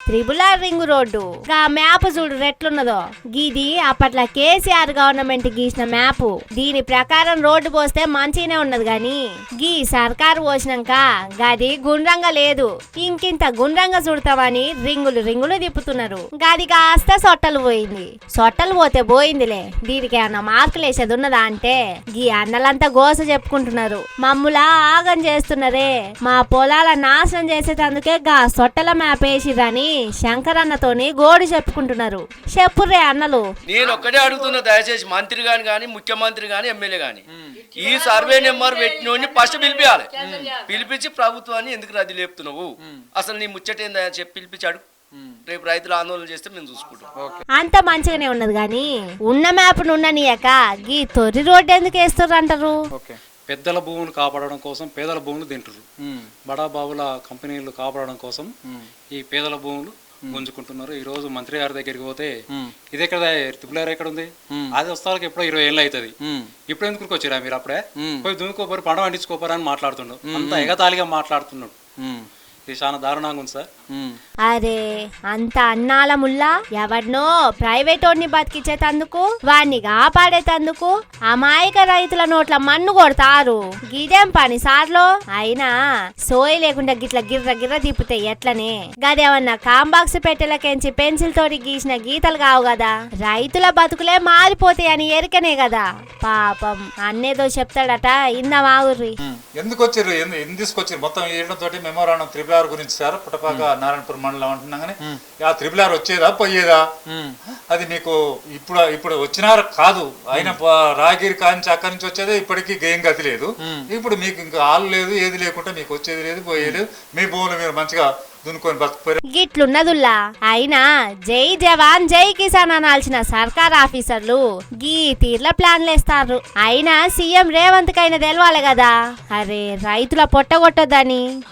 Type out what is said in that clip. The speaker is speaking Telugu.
త్రిబుల్ రింగ్ రోడ్డు గా మ్యాప్ చూడు రెట్లున్నదో. గీది అప్పట్లో కేసీఆర్ గవర్నమెంట్ గీసిన మ్యాప్. దీని ప్రకారం రోడ్డు పోస్తే మంచిగానే ఉన్నది గాని గీ సర్కారు పోసినాక గది గుండ్రంగా లేదు. ఇంకింత గుండ్రంగా చూడతావని రింగులు తిప్పుతున్నారు. గది కాస్త సొట్టలు పోయింది. సొట్టలు పోతే పోయిందిలే, దీనికి ఏమన్నా మార్కులు వేసేది ఉన్నదా అంటే గీ అన్నలంతా గోస చెప్పుకుంటున్నారు. మమ్ములా ఆగం చేస్తున్నారే, మా పొలాల నాశనం చేసేటందుకే గా సొట్టల మ్యాప్ వేసిరని శంకరన్నతోని గోడు చెప్పుకుంటున్నారు. చెప్పుర్రే అన్నలు. నేను ఒక్కడే అడుగుతున్నా, దయచేసి మంత్రి గాని కానీ ముఖ్యమంత్రి గాని ఎమ్మెల్యే గాని ఈ సర్వే నెంబర్ పెట్టినోని ఫస్ట్ పిలిపియాలి. పిలిపించి ప్రభుత్వాన్ని ఎందుకు రద్దు లేపుతున్నావు, అసలు నీ ముచ్చటేందా చెప్పి పిలిపించి అడుగు. రేపు రైతులు ఆందోళన చేస్తే మేము చూసుకుంటాం. అంత మంచిగానే ఉన్నది గాని ఉన్న మ్యాప్ ఉండనీయక గీ తొర్రి రోడ్డు ఎందుకు వేస్తుర్రు అంటారు. పెద్దల భూములు కాపాడడం కోసం పేదల భూములు తింటారు. బడా బాబుల కంపెనీలు కాపాడడం కోసం ఈ పేదల భూములు గుంజుకుంటున్నారు. ఈ రోజు మంత్రి గారి దగ్గరికి పోతే ఇది ఎక్కడ త్రిపుల్ ఎక్కడ ఉంది, అది వస్తానికి ఎప్పుడో 20 ఏళ్ళు అవుతుంది, ఇప్పుడు ఎందుకు వచ్చారా మీరు, అప్పుడే పోయి దున్నుకోపోరు పంట పండించుకోపోరు అని మాట్లాడుతున్నాడు. అంత ఎగతాళిగా మాట్లాడుతున్నాడు. ఇది చాలా దారుణంగా ఉంది సార్. అరే అంత అన్నాల ముల్లా ఎవరినో ప్రైవేట్ వాడిని బతికించేటందుకు వాడిని కాపాడేటందుకు అమాయక రైతుల నోట్ల మన్ను కొడతారు. గిదేం పని సార్లో. అయినా సోయి లేకుండా గిట్ల గిర్ర తిప్పితే ఎట్లనే. గదేమన్నా కాంబాక్స్ పెట్టెలకెంచి పెన్సిల్ తోటి గీసిన గీతలు కావు కదా. రైతుల బతుకులే మారిపోతాయని ఎరికనే కదా. పాపం అన్నేదో చెప్తాడట, ఇందాం ఆగుర్రి. ఎందుకు వచ్చారు, ఎందుకు తీసుకొచ్చారు మొత్తం ఏడతోటి మెమోరాండం త్రిపుల్ ఆర్ గురించి సార్. పుట్టపాక నారాయణపురం మండలం అంటున్నాం కానీ ఆ త్రిపుల్ ఆర్ వచ్చేదా పోయేదా, అది మీకు ఇప్పుడు వచ్చినారు కాదు. అయినా రాగిరి కాంచి అక్కడి నుంచి వచ్చేదే ఇప్పటికీ గేయం గతి లేదు. ఇప్పుడు మీకు ఇంకా ఆలు లేదు, ఏది లేకుండా మీకు వచ్చేది లేదు, పోయేది. మీ భూములు మీరు మంచిగా దున్నుకొని బతుకుపోయారు. గిట్లున్నదుల్లా. అయినా జై జవాన్ జై కిసాన్ అనాల్సిన సర్కార్ ఆఫీసర్లు గీ తీర్ల ప్లాన్లు వేస్తారు. అయినా సీఎం రేవంత్ కైనా తెలవాలి కదా, అరే రైతుల పొట్టగొట్టొద్దని.